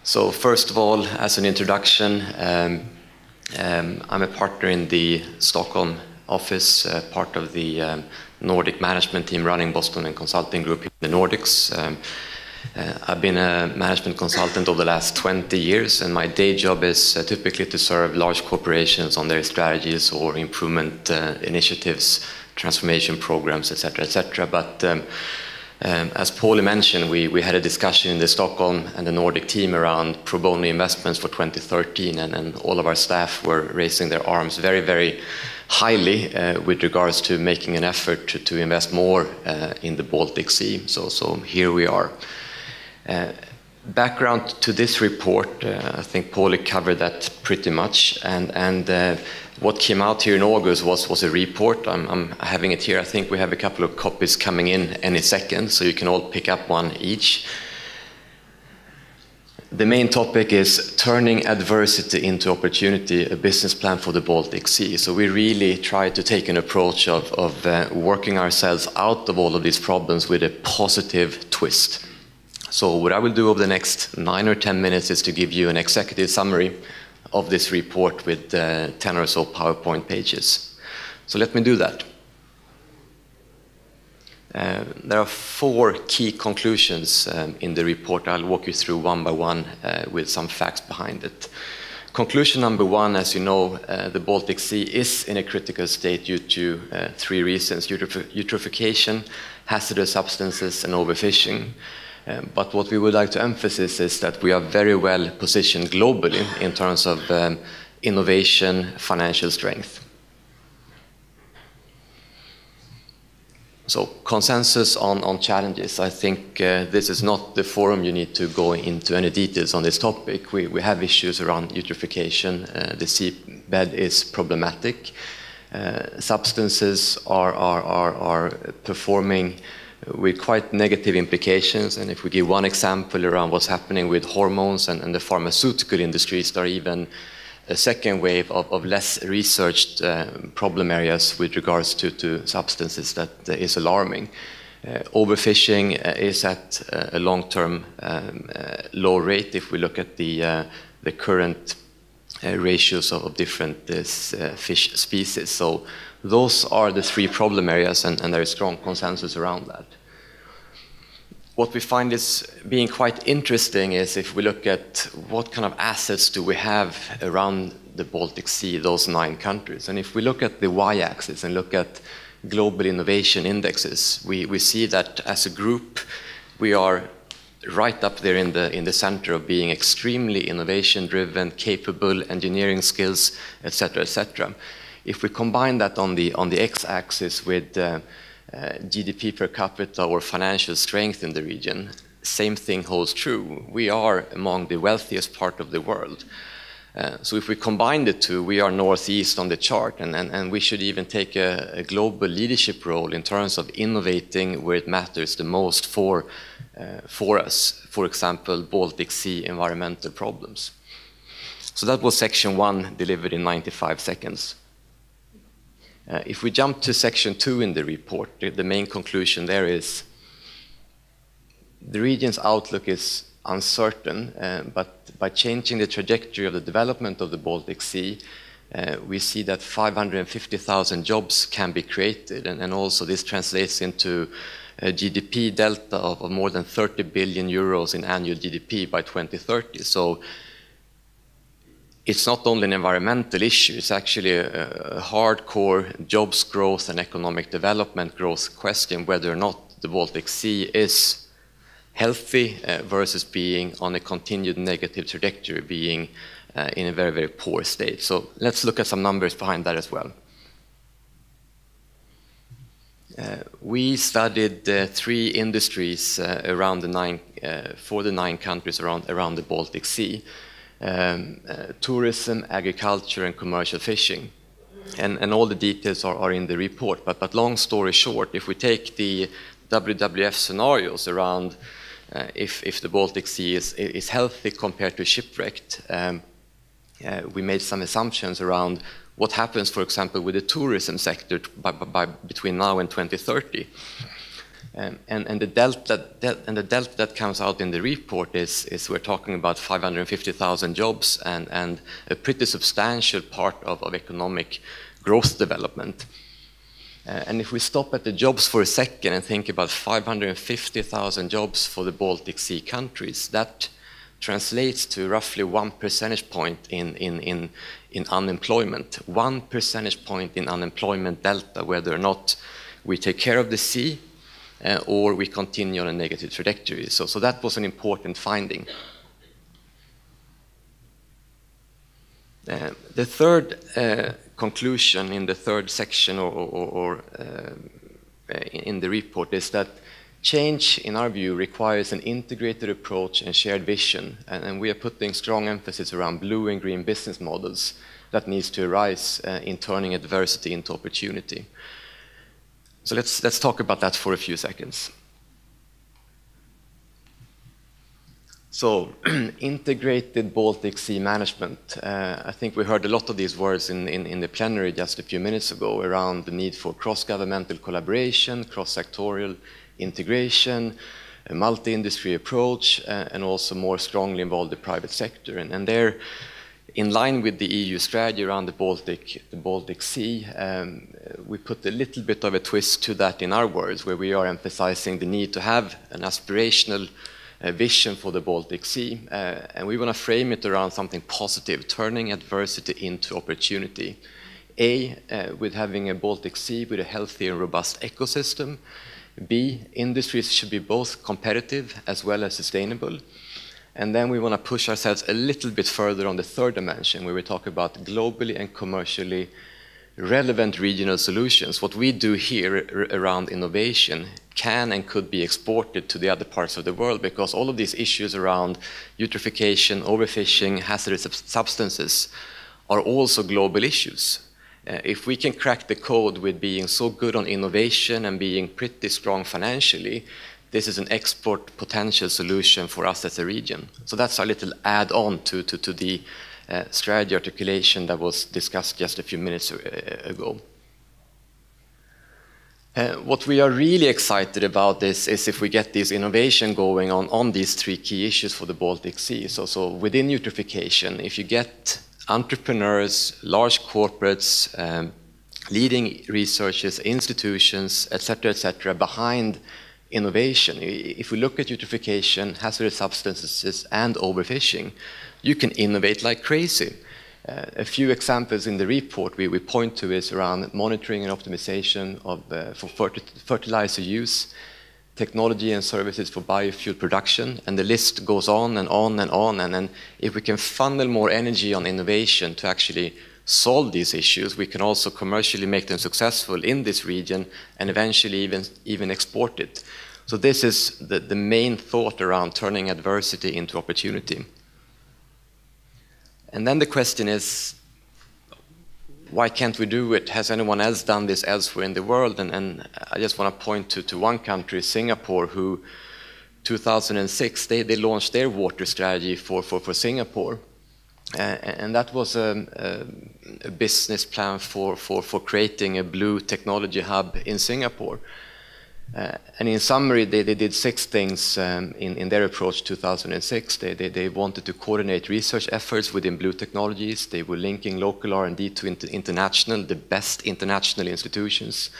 So first of all, as an introduction, I'm a partner in the Stockholm office, part of the Nordic management team running Boston and Consulting Group in the Nordics. I've been a management consultant over the last 20 years, and my day job is typically to serve large corporations on their strategies or improvement initiatives, transformation programs, etc., etc. But as Pauli mentioned, we had a discussion in the Stockholm and the Nordic team around pro bono investments for 2013, and all of our staff were raising their arms very, very highly with regards to making an effort to invest more in the Baltic Sea. So here we are. Background to this report, I think Pauli covered that pretty much, and what came out here in August was a report. I'm having it here. I think we have a couple of copies coming in any second, so you can all pick up one each. The main topic is Turning Adversity into Opportunity, a business plan for the Baltic Sea. So we really try to take an approach of working ourselves out of all of these problems with a positive twist. So what I will do over the next 9 or 10 minutes is to give you an executive summary of this report with 10 or so PowerPoint pages. So let me do that. There are 4 key conclusions in the report. I'll walk you through one by one with some facts behind it. Conclusion number 1, as you know, the Baltic Sea is in a critical state due to 3 reasons: eutrophication, hazardous substances, and overfishing. But what we would like to emphasize is that we are very well positioned globally in terms of innovation, financial strength. So consensus on challenges. I think this is not the forum you need to go into any details on this topic. We have issues around eutrophication. The seabed is problematic. Substances are performing with quite negative implications, and if we give one example around what's happening with hormones and the pharmaceutical industries, there are even a second wave of less researched problem areas with regards to substances that is alarming. Overfishing is at a long-term low rate if we look at the current ratios of different fish species. So those are the 3 problem areas, and there is strong consensus around that. What we find is being quite interesting is if we look at what kind of assets do we have around the Baltic Sea, those 9 countries. And if we look at the y-axis and look at global innovation indexes, we see that as a group we are right up there in the center of being extremely innovation-driven, capable, engineering skills, etc., etc. If we combine that on the x-axis with GDP per capita or financial strength in the region, same thing holds true. We are among the wealthiest part of the world. So if we combine the 2, we are northeast on the chart, and we should even take a global leadership role in terms of innovating where it matters the most for us. For example, Baltic Sea environmental problems. So that was section 1 delivered in 95 seconds. If we jump to section 2 in the report, the main conclusion there is the region's outlook is uncertain, but by changing the trajectory of the development of the Baltic Sea, we see that 550,000 jobs can be created, and also this translates into a GDP delta of more than 30 billion euros in annual GDP by 2030. So it's not only an environmental issue, it's actually a hardcore jobs growth and economic development growth question, whether or not the Baltic Sea is healthy versus being on a continued negative trajectory, being in a very, very poor state. So let's look at some numbers behind that as well. We studied 3 industries around for the 9 countries around the Baltic Sea. Tourism, agriculture, and commercial fishing. And all the details are in the report. But long story short, if we take the WWF scenarios around if the Baltic Sea is healthy compared to shipwrecked, we made some assumptions around what happens, for example, with the tourism sector between now and 2030. And the delta that comes out in the report is we're talking about 550,000 jobs and a pretty substantial part of economic growth development. And if we stop at the jobs for a second and think about 550,000 jobs for the Baltic Sea countries, that translates to roughly 1 percentage point in unemployment. 1 percentage point in unemployment delta, whether or not we take care of the sea or we continue on a negative trajectory. So that was an important finding. The third conclusion in the third section or in the report is that change, in our view, requires an integrated approach and shared vision, and we are putting strong emphasis around blue and green business models that needs to arise in turning adversity into opportunity. So let's talk about that for a few seconds. So, integrated Baltic Sea management. I think we heard a lot of these words in the plenary just a few minutes ago around the need for cross-governmental collaboration, cross-sectorial integration, a multi-industry approach, and also more strongly involve the private sector. And they're in line with the EU strategy around the Baltic Sea. We put a little bit of a twist to that in our words, where we are emphasizing the need to have an aspirational vision for the Baltic Sea, and we want to frame it around something positive, turning adversity into opportunity. With having a Baltic Sea with a healthy and robust ecosystem. B, industries should be both competitive as well as sustainable. And then we want to push ourselves a little bit further on the third dimension, where we talk about globally and commercially relevant regional solutions. What we do here around innovation can and could be exported to the other parts of the world, because all of these issues around eutrophication, overfishing, hazardous substances are also global issues. If we can crack the code with being so good on innovation and being pretty strong financially, this is an export potential solution for us as a region. So that's our little add-on to the strategy articulation that was discussed just a few minutes ago. What we are really excited about is if we get this innovation going on these three key issues for the Baltic Sea. So within eutrophication, if you get entrepreneurs, large corporates, leading researchers, institutions, etc., behind innovation. If we look at eutrophication, hazardous substances, and overfishing, you can innovate like crazy. A few examples in the report we point to is around monitoring and optimization of for fertilizer use, technology and services for biofuel production, and the list goes on and on and on. And then if we can funnel more energy on innovation to actually solve these issues, we can also commercially make them successful in this region and eventually even export it. So this is the main thought around turning adversity into opportunity. And then the question is, why can't we do it? Has anyone else done this elsewhere in the world? And I just want to point to one country, Singapore, who 2006, they launched their water strategy for Singapore. And that was a business plan for creating a blue technology hub in Singapore. And in summary, they did 6 things in their approach 2006. They wanted to coordinate research efforts within blue technologies. They were linking local R&D to international, the best international institutions.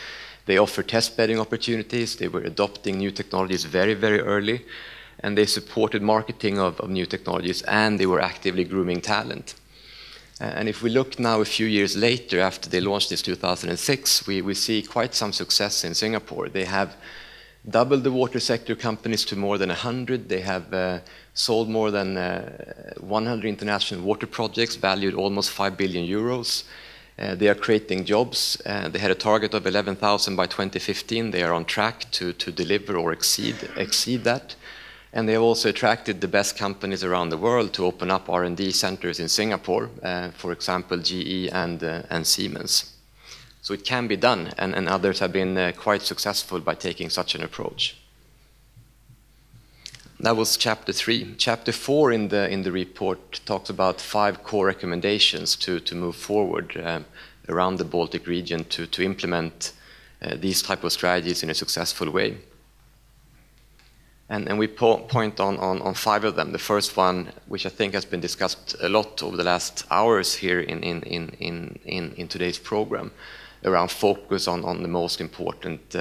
They offered test bedding opportunities. They were adopting new technologies very, very early. And they supported marketing of new technologies, and they were actively grooming talent. And if we look now a few years later, after they launched this 2006, we see quite some success in Singapore. They have doubled the water sector companies to more than 100. They have sold more than 100 international water projects valued almost 5 billion euros. They are creating jobs. They had a target of 11,000 by 2015. They are on track to deliver or exceed that. And they have also attracted the best companies around the world to open up R&D centers in Singapore, for example, GE and Siemens. So it can be done, and others have been quite successful by taking such an approach. That was chapter 3. Chapter 4 in the report talks about 5 core recommendations to move forward around the Baltic region to implement these type of strategies in a successful way. And we point on 5 of them. The first one, which I think has been discussed a lot over the last hours here in today's program, around focus on the most important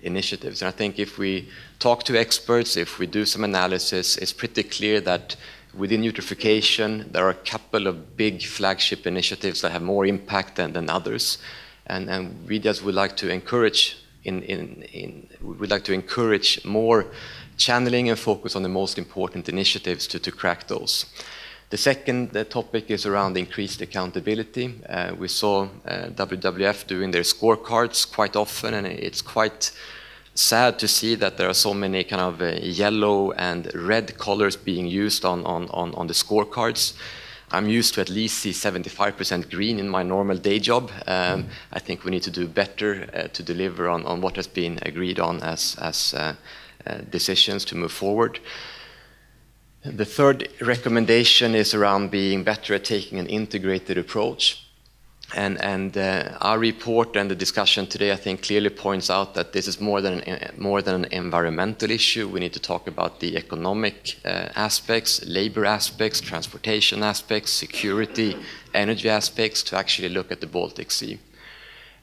initiatives. And I think if we talk to experts, if we do some analysis, it's pretty clear that within eutrophication, there are a couple of big flagship initiatives that have more impact than others. And we just would like to encourage more channeling and focus on the most important initiatives to crack those. The second topic is around increased accountability. We saw WWF doing their scorecards quite often, and it's quite sad to see that there are so many kind of yellow and red colors being used on the scorecards. I'm used to at least see 75% green in my normal day job. I think we need to do better to deliver on what has been agreed on as decisions to move forward. The third recommendation is around being better at taking an integrated approach. And our report and the discussion today, I think, clearly points out that this is more than an environmental issue. We need to talk about the economic aspects, labor aspects, transportation aspects, security, energy aspects to actually look at the Baltic Sea.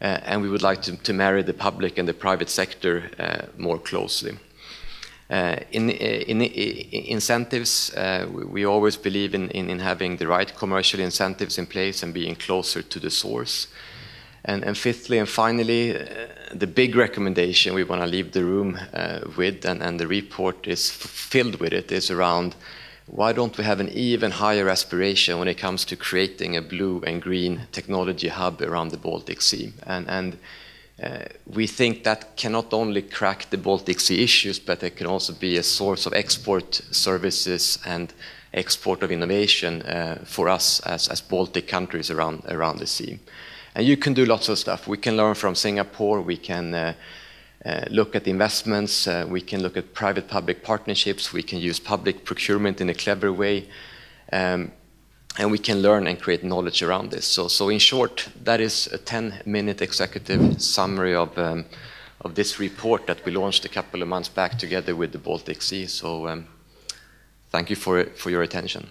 And we would like to marry the public and the private sector more closely. In incentives, we always believe in having the right commercial incentives in place and being closer to the source. And fifthly and finally, the big recommendation we want to leave the room with, and the report is filled with it, is around why don't we have an even higher aspiration when it comes to creating a blue and green technology hub around the Baltic Sea. We think that can not only crack the Baltic Sea issues, but it can also be a source of export services and export of innovation for us as Baltic countries around the sea. And you can do lots of stuff. We can learn from Singapore. We can look at investments. We can look at private-public partnerships. We can use public procurement in a clever way. And we can learn and create knowledge around this. So in short, that is a 10-minute executive summary of this report that we launched a couple of months back together with the Baltic Sea. So thank you for your attention.